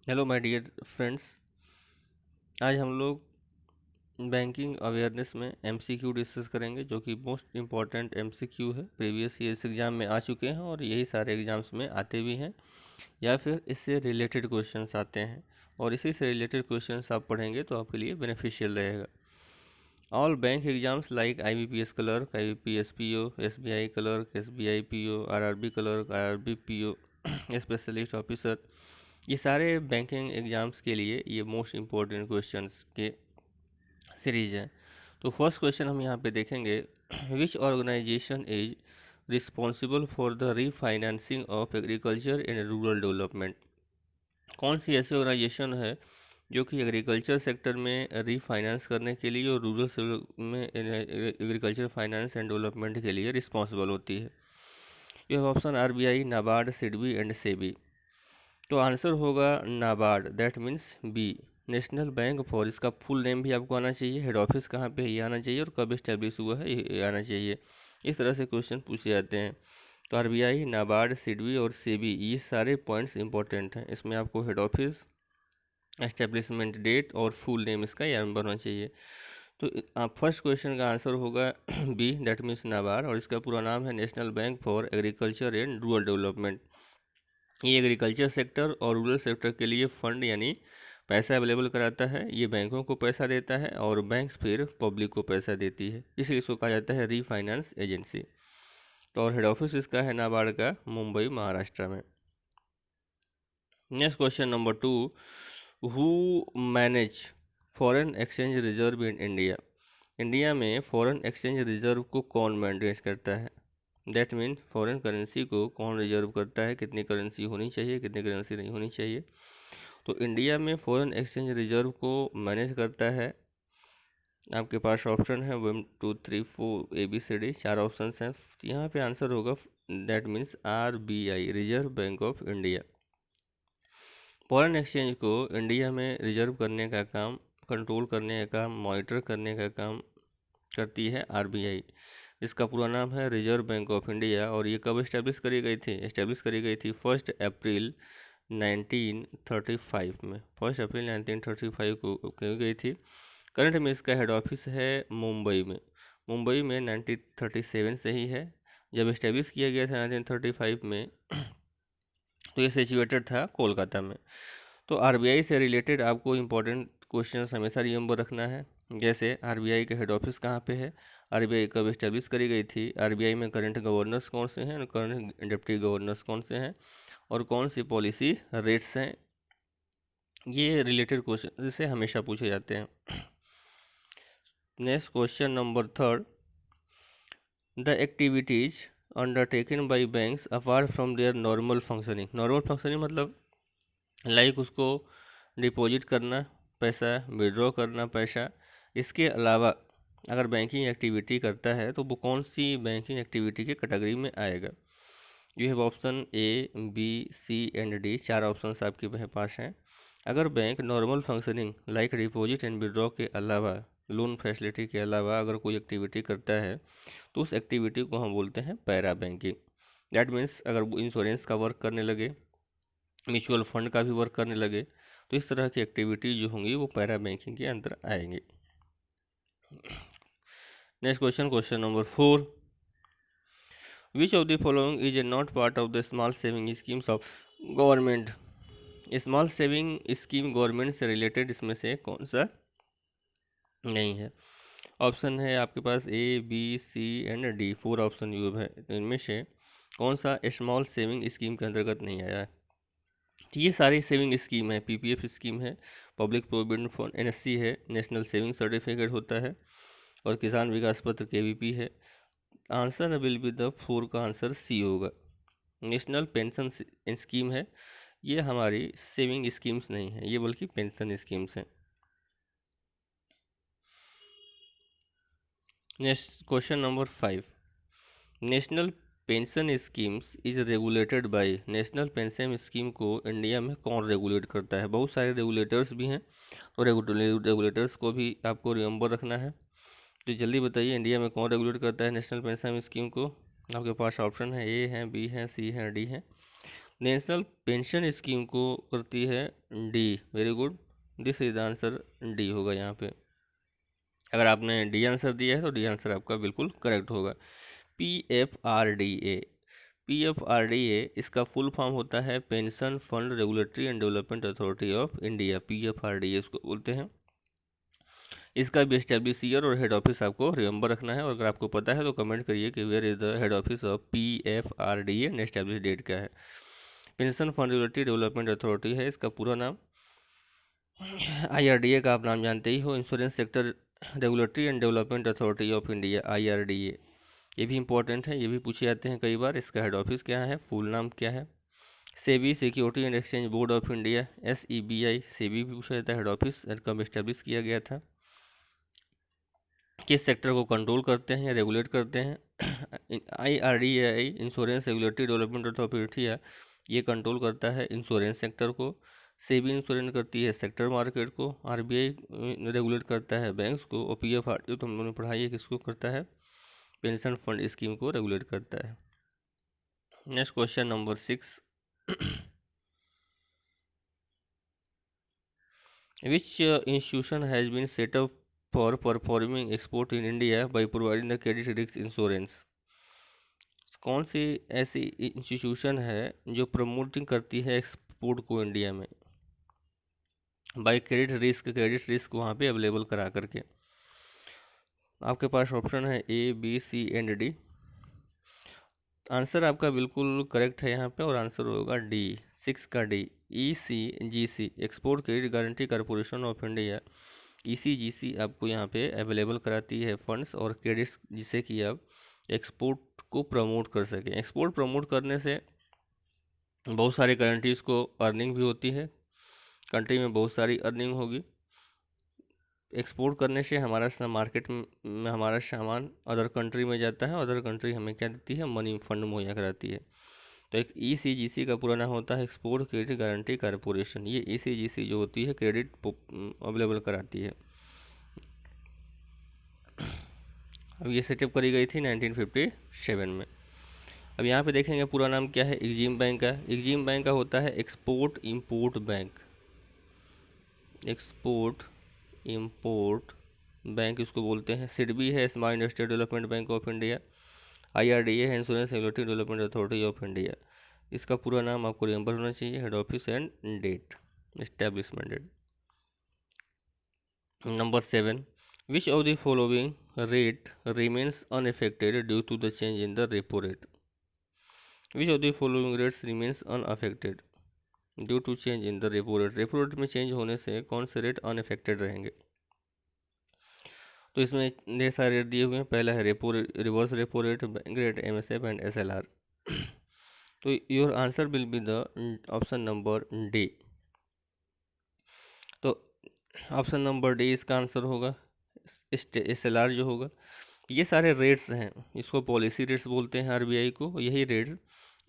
Hello my dear friends. आज हम लोग बैंकिंग अवेयरनेस में एमसीक्यू डिस्कस करेंगे, जो कि मोस्ट इम्पॉर्टेंट एमसीक्यू है। प्रीवियस ईयर्स एग्ज़ाम में आ चुके हैं और यही सारे एग्ज़ाम्स में आते भी हैं, या फिर इससे रिलेटेड क्वेश्चंस आते हैं। और इसी से रिलेटेड क्वेश्चंस आप पढ़ेंगे तो आपके लिए बेनिफिशियल रहेगा। All bank exams like IBPS clerk, IBPS PO, SBI clerk, SBI PO, RRB clerk, RRB PO, specialist officer, ये सारे बैंकिंग एग्जाम्स के लिए ये मोस्ट इम्पोर्टेंट क्वेश्चंस के सीरीज है। तो फर्स्ट क्वेश्चन हम यहाँ पे देखेंगे, which organization is responsible for the refinancing of agriculture and rural development. कौन सी ऐसी ऑर्गेनाइजेशन है जो कि एग्रीकल्चर सेक्टर में रीफाइनेंस करने के लिए और रूरल में एग्रीकल्चर फाइनेंस एंड डेवलपमेंट के लिए रिस्पॉन्सिबल होती है। ये option RBI, NABARD, SIDBI and SEBI. तो आंसर होगा NABARD, that means B, national bank for. इसका फुल नेम भी आपको आना चाहिए, हेड ऑफिस कहाँ पे है ये आना चाहिए, और कब इस्टेब्लिश हुआ है ये आना चाहिए। इस तरह से क्वेश्चन पूछे जाते हैं। तो आरबीआई, नाबार्ड, सिडबी और सेबी, ये सारे पॉइंट्स इंपॉर्टेंट हैं। इसमें आपको हेड ऑफिस, एस्टेब्लिशमेंट डेट और फुल नेम इसका याद होना चाहिए। तो आप फर्स्ट क्वेश्चन का आंसर होगा बी, दैट मीन्स नाबार्ड, और इसका पूरा नाम है national bank for agriculture and rural development. ये एग्रीकल्चर सेक्टर और रूरल सेक्टर के लिए फंड यानी पैसा अवेलेबल कराता है। ये बैंकों को पैसा देता है और बैंक्स फिर पब्लिक को पैसा देती है, इसलिए इसको कहा जाता है रीफाइनेंस एजेंसी। तो और हेड ऑफिस इसका है नाबार्ड का मुंबई, महाराष्ट्र में। Next question number 2, who manage foreign exchange reserve in India. India में फॉरेन एक्सचेंज रिजर्व को कौन मैनेज करता है। दैट मीन फॉरेन करेंसी को कौन रिजर्व करता है, कितनी करेंसी होनी चाहिए, कितनी करेंसी नहीं होनी चाहिए। तो इंडिया में फॉरेन एक्सचेंज रिजर्व को मैनेज करता है, आपके पास ऑप्शन है 1 2 3 4 ABCD, चार ऑप्शन हैं। यहाँ पे आंसर होगा that means RBI, reserve bank of India. Foreign exchange को इंडिया में रिजर्व करने का काम, कंट्रोल करने का काम, मॉनिटर करने का काम करती है RBI। इसका पूरा नाम है रिजर्व बैंक ऑफ इंडिया। और ये कब इस्टेब्लिश करी गई थी? इस्टेब्लिश करी गई थी 1 अप्रैल 1935 में। 1 अप्रैल 1935 को की गई थी। करंट में इसका हेड ऑफिस है मुंबई में। मुंबई में 1937 से ही है। जब इस्टेब्लिश किया गया था 1935 में, तो ये सिचुएटेड था कोलकाता में। तो आरबीआई से रिलेटेड आपको इम्पोर्टेंट क्वेश्चन हमेशा रिमेंबर रखना है। जैसे आरबीआई का हेड ऑफिस कहाँ पे है, आरबीआई कब इस्टेब्लिश करी गई थी, आरबीआई में करंट गवर्नर्स कौन से हैं, करंट डिप्टी गवर्नर्स कौन से हैं, और कौन सी पॉलिसी रेट्स हैं, ये रिलेटेड क्वेश्चन से हमेशा पूछे जाते हैं। Next question number 3, the activities undertaken by banks apart from there normal functioning. Normal functioning मतलब लाइक उसको डिपॉजिट करना पैसा, विड्रॉ करना पैसा, इसके अलावा अगर बैंकिंग एक्टिविटी करता है तो वो कौन सी बैंकिंग एक्टिविटी के कैटेगरी में आएगा। You have option A, B, C and D, चार ऑप्शन आपके पास हैं। अगर bank normal functioning like deposit and withdraw के अलावा, लोन फैसिलिटी के अलावा अगर कोई एक्टिविटी करता है तो उस एक्टिविटी को हम बोलते हैं पैरा बैंकिंग। दैट मीन्स अगर वो इंश्योरेंस का वर्क करने लगे, म्यूचुअल फंड का भी वर्क करने लगे, तो इस तरह की एक्टिविटी जो होंगी वो पैरा बैंकिंग के अंदर आएंगे। Next question, question number 4, which of the following is a not part of the small saving schemes of government. Small saving scheme government से रिलेटेड इसमें से कौन सा नहीं है। ऑप्शन है आपके पास A, B, C and D, 4 option use है। तो इनमें से कौन सा स्मॉल सेविंग स्कीम के अंतर्गत नहीं आया है। तो ये सारी सेविंग स्कीम है, PPF स्कीम है, पब्लिक प्रोविडेंट फंड NSC है, नेशनल सेविंग सर्टिफिकेट होता है, और किसान विकास पत्र KVP है। आंसर विल बी द 4 का आंसर C होगा। नेशनल पेंशन स्कीम है, ये हमारी सेविंग स्कीम्स नहीं है, ये बल्कि पेंशन स्कीम्स हैं। Next question number 5, national pension schemes is regulated by. National pension scheme को इंडिया में कौन रेगुलेट करता है। बहुत सारे रेगुलेटर्स भी हैं, तो रेगुलेटर्स को भी आपको रिमेंबर रखना है। तो जल्दी बताइए, इंडिया में कौन रेगुलेट करता है नेशनल पेंशन स्कीम को। आपके पास ऑप्शन है A है, B है, C है, D है। नेशनल पेंशन स्कीम को करती है D. Very good, this is the answer, D होगा यहाँ पे। अगर आपने डी आंसर दिया है तो डी आंसर आपका बिल्कुल करेक्ट होगा। PFRDA, PFRDA इसका फुल फॉर्म होता है pension fund regulatory and development authority of India, PFRDA इसको बोलते हैं। इसका भी एस्टेब्लिश ईयर और हेड ऑफिस आपको रिमेंबर रखना है, और अगर आपको पता है तो कमेंट करिए कि where is the head office of PFRDA and establish date क्या है। Pension fund regulatory development authority है इसका पूरा नाम। IRDA का आप नाम जानते ही हो, insurance sector regulatory and development authority of India, IRDA। ये भी इंपॉर्टेंट है, ये भी पूछे जाते हैं कई बार। इसका हेड ऑफिस क्या है, फुल नाम क्या है। SEBI security and exchange board of India, SEBI, SEBI भी पूछा जाता है, हेड ऑफिस कब एस्टेब्लिश किया गया था। किस सेक्टर को कंट्रोल करते हैं या रेगुलेट करते हैं। IRDA insurance regulatory development authority है, ये कंट्रोल करता है इंश्योरेंस सेक्टर को। सेबी इंश्योरेंस करती है सेक्टर मार्केट को। RBI रेगुलेट करता है बैंक्स को। और PFRDA तो हम लोगों ने पढ़ाई है किसको करता है, पेंशन फंड स्कीम को रेगुलेट करता है। Next question number 6, which institution has been set up for performing export in India by providing the credit risk insurance? कौन सी ऐसी इंस्टीट्यूशन है जो प्रमोटिंग करती है एक्सपोर्ट को इंडिया में बाय क्रेडिट रिस्क वहाँ पे अवेलेबल करा करके। आपके पास ऑप्शन है A, B, C and D। Answer आपका बिल्कुल करेक्ट है यहाँ पे, और आंसर होगा डी, 6 का D. ECGC export credit guarantee corporation of India, ECGC आपको यहाँ पे अवेलेबल कराती है फंड्स और क्रेडिट्स, जिससे कि आप एक्सपोर्ट को प्रमोट कर सकें। एक्सपोर्ट प्रमोट करने से बहुत सारी कंट्रीज़ को अर्निंग भी होती है, कंट्री में बहुत सारी अर्निंग होगी। एक्सपोर्ट करने से हमारा मार्केट में हमारा सामान अदर कंट्री में जाता है, अदर कंट्री हमें क्या देती है, मनी फंड मुहैया कराती है। तो एक ECGC का पूरा नाम होता है एक्सपोर्ट क्रेडिट गारंटी कॉरपोरेशन। ये ECGC जो होती है क्रेडिट अवेलेबल कराती है। अब ये सेटअप करी गई थी 1957 में। अब यहाँ पे देखेंगे पूरा नाम क्या है एग्जिम बैंक का। एग्जिम बैंक का होता है export import bank, export import bank इसको बोलते हैं। SIDBI है small industrial development bank of India. IRDA है insurance regulatory development authority of India. इसका पूरा नाम आपको रिमेंबर होना चाहिए, head office and date, establishment date. Number 7, which of the following rate remains unaffected due to the change in the repo rate. Which of the following rates remains unaffected due to change in the repo rate. Repo rate में change होने से कौन से rate unaffected रहेंगे। तो इसमें ढेर सारे रेट दिए हुए हैं। पहला है repo reverse repo rate, bank rate, MSF and SLR। तो your answer will be the option number D. तो ऑप्शन नंबर डी इसका आंसर होगा। SLR जो होगा, ये सारे रेट्स हैं, इसको पॉलिसी रेट्स बोलते हैं RBI को। यही रेट्स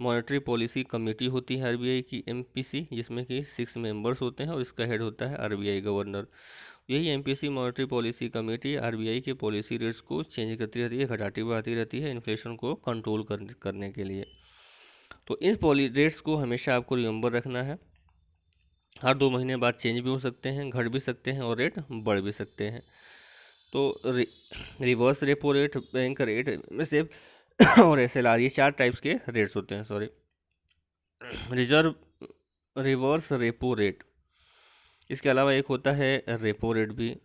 मॉनेटरी पॉलिसी कमेटी होती है RBI की, MPC, जिसमें कि 6 मेंबर्स होते हैं और इसका हेड होता है RBI गवर्नर। यही MPC monetary policy committee RBI के पॉलिसी रेट्स को चेंज करती रहती है, घटाती बढ़ाती रहती है इन्फ्लेशन को कंट्रोल करने के लिए। तो इन रेट्स को हमेशा आपको रिमेंबर रखना है। हर 2 महीने बाद चेंज भी हो सकते हैं, घट भी सकते हैं और रेट बढ़ भी सकते हैं। तो reverse repo rate, bank rate, MSF और SLR, ये 4 टाइप्स के रेट्स होते हैं। सॉरी, रिवर्स रेपो रेट, इसके अलावा एक होता है रेपो रेट भी।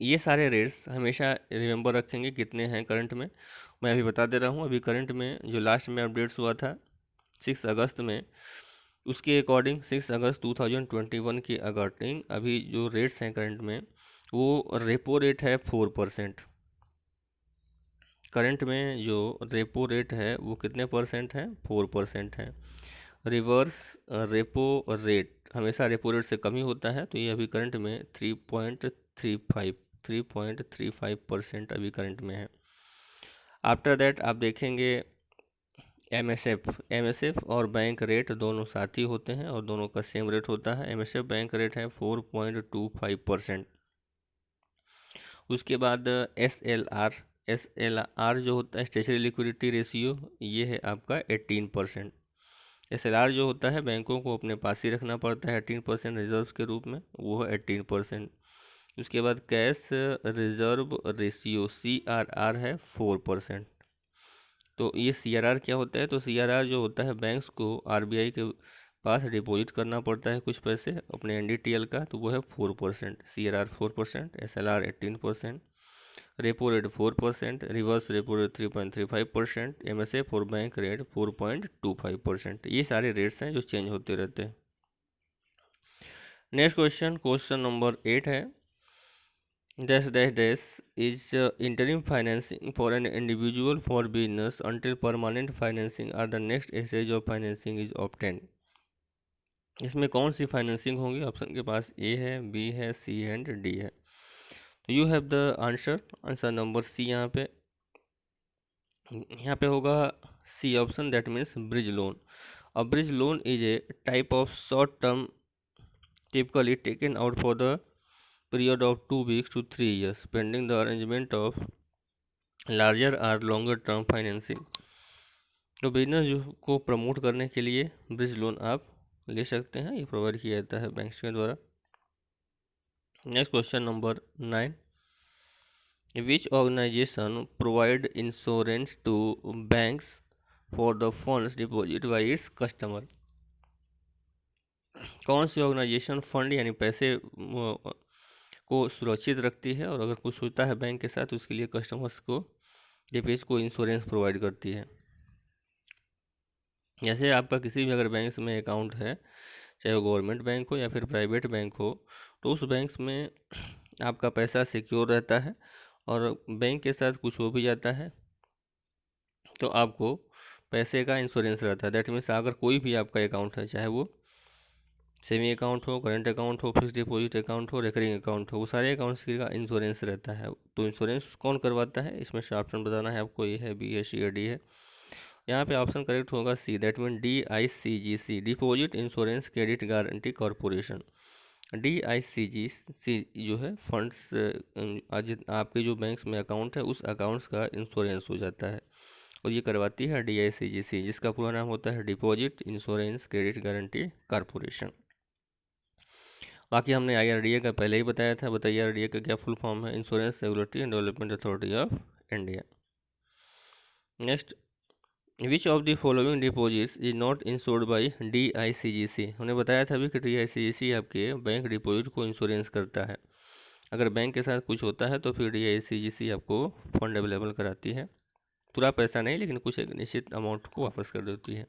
ये सारे रेट्स हमेशा रिमेंबर रखेंगे कितने हैं करंट में। मैं अभी बता दे रहा हूँ, अभी करंट में जो लास्ट में अपडेट्स हुआ था 6 अगस्त में, उसके अकॉर्डिंग 6 अगस्त 2021 के अकॉर्डिंग अभी जो रेट्स हैं करंट में, वो रेपो रेट है 4%। करंट में जो रेपो रेट है वो कितने परसेंट है, 4% है। रिवर्स रेपो रेट हमेशा रेपो रेट से कम ही होता है, तो ये अभी करंट में 3.35% अभी करंट में है। आफ्टर दैट आप देखेंगे MSF और बैंक रेट दोनों साथ ही होते हैं और दोनों का सेम रेट होता है। MSF बैंक रेट है 4.25%। उसके बाद SLR जो होता है स्टेशनरी लिक्विडिटी रेशियो, ये है आपका 18%। SLR जो होता है बैंकों को अपने पास ही रखना पड़ता है 18% रिजर्व के रूप में, वो है 18%। उसके बाद कैश रिजर्व रेशियो CRR है 4%। तो ये CRR क्या होता है? तो CRR जो होता है बैंक्स को RBI के पास डिपॉजिट करना पड़ता है कुछ पैसे अपने NDTL का, तो वो है 4%। CRR 4%, SLR 18%, repo rate 4%, reverse repo rate 3.35%, MSA for bank rate 4.25%। ये सारे रेट्स हैं जो चेंज होते रहते हैं। नेक्स्ट क्वेश्चन नंबर 8 है, dash dash dash is interim financing for an individual for business until permanent financing are the next stage of financing is obtained। इसमें कौन सी फाइनेंसिंग होगी? ऑप्शन के पास A है, B है, C एंड D है। तो you have the answer number C यहाँ पे होगा C option, that means bridge loan. A bridge loan is a type of short term typically taken out for the period of 2 weeks to 3 years pending the arrangement of larger or longer term financing। तो business को promote करने के लिए bridge loan आप ले सकते हैं, ये प्रोवाइड किया जाता है बैंक्स के द्वारा। Next question number 9, which organization provide insurance to banks for the funds deposit by its customer. कौन सी ऑर्गेनाइजेशन फंड यानी पैसे को सुरक्षित रखती है और अगर कुछ होता है बैंक के साथ उसके लिए कस्टमर्स को डिपॉजिट को इंश्योरेंस प्रोवाइड करती है। जैसे आपका किसी भी अगर बैंक में अकाउंट है, चाहे वो गवर्नमेंट बैंक हो या फिर प्राइवेट बैंक हो, तो उस बैंक में आपका पैसा सिक्योर रहता है और बैंक के साथ कुछ हो भी जाता है तो आपको पैसे का इंश्योरेंस रहता है। दैट मीन्स अगर कोई भी आपका अकाउंट है, चाहे वो सेविंग अकाउंट हो, करंट अकाउंट हो, फिक्स डिपॉजिट अकाउंट हो, रिकरिंग अकाउंट हो, वो सारे अकाउंट्स का इंश्योरेंस रहता है। तो इंश्योरेंस कौन करवाता है? इसमें से ऑप्शन बताना है आपको, ये है, बी है, सी है, डी है। यहाँ पे ऑप्शन करेक्ट होगा C, that mean DICGC, deposit insurance credit guarantee corporation. DICGC जो है फंड्स आज आपके जो बैंक्स में अकाउंट है उस अकाउंट्स का इंश्योरेंस हो जाता है और ये करवाती है DICGC, जिसका पूरा नाम होता है deposit insurance credit guarantee corporation. बाकी हमने IRDA का पहले ही बताया था, बताइए IRDA का क्या फुल फॉर्म है? Insurance regulatory and development authority of India. Next, which of the following deposits is not insured by DICGC। हमने बताया था अभी कि DICGC आपके बैंक डिपॉजिट को इंश्योरेंस करता है। अगर बैंक के साथ कुछ होता है तो फिर DICGC आपको फंड अवेलेबल कराती है, पूरा पैसा नहीं लेकिन कुछ एक निश्चित अमाउंट को वापस कर देती है।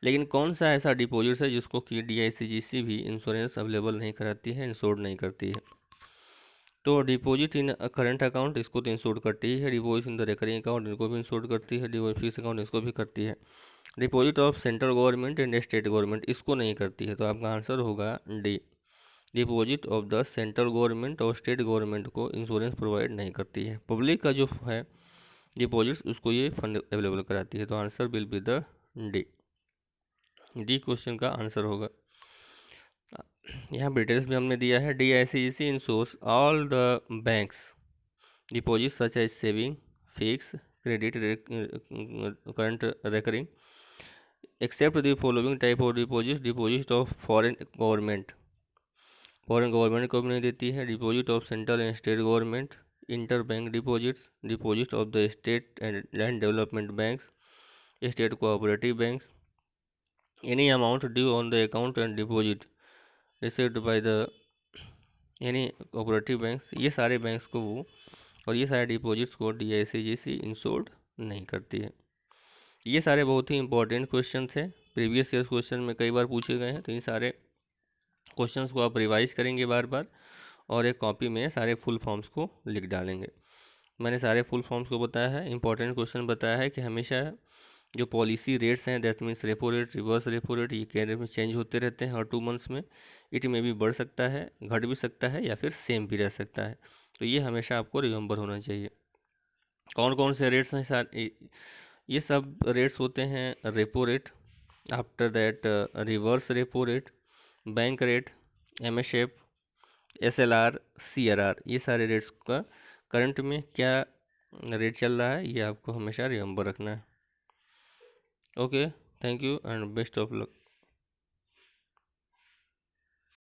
लेकिन कौन सा ऐसा डिपॉजिट है जिसको कि DICGC भी इंश्योरेंस अवेलेबल नहीं कराती है, इंश्योर्ड नहीं करती है? तो डिपॉजिट इन करंट अकाउंट, इसको तो इंश्योर्ड करती ही है। Deposit in the recurring account, इनको भी इंश्योर्ड करती है। डिपॉजिट फिक्स अकाउंट, इसको भी करती है। Deposit of central government and state government, इसको नहीं करती है। तो आपका आंसर होगा D, deposit of the central government और स्टेट गवर्नमेंट को इंश्योरेंस प्रोवाइड नहीं करती है। पब्लिक का जो है डिपॉजिट उसको ये फंड अवेलेबल कराती है। तो answer will be the D question का आंसर होगा। यहाँ डिटेल्स भी हमने दिया है। DICGC insures all the banks deposit such as saving, fix, credit, current, recurring, except the following type of deposit, deposit of foreign government, foreign government को भी नहीं देती है। Deposit of central and state government, inter bank deposits, deposit of the state and land development banks, state cooperative banks, any amount due on the account and deposit received by the any cooperative banks. ये सारे banks को वो और ये सारे deposits को DICGC insured नहीं करती है। ये सारे बहुत ही इंपॉर्टेंट क्वेश्चन थे, प्रीवियस ईयर क्वेश्चन में कई बार पूछे गए हैं। तो इन सारे क्वेश्चंस को आप रिवाइज करेंगे बार बार और एक कॉपी में सारे फुल फॉर्म्स को लिख डालेंगे। मैंने सारे फुल फॉर्म्स को बताया है, इंपॉर्टेंट क्वेश्चन बताया है कि हमेशा जो पॉलिसी रेट्स हैं, that means repo rate, reverse repo rate, ये कैलेंडर में चेंज होते रहते हैं हर 2 मंथ्स में। इट में भी बढ़ सकता है, घट भी सकता है या फिर सेम भी रह सकता है। तो ये हमेशा आपको रिमेंबर होना चाहिए। कौन कौन से रेट्स हैं सर? ये सब रेट्स होते हैं repo rate, after that reverse repo rate, bank rate, MSF, SLR, CRR, ये सारे रेट्स का करंट में क्या रेट चल रहा है ये आपको हमेशा रिमेंबर रखना है। Okay, thank you and best of luck.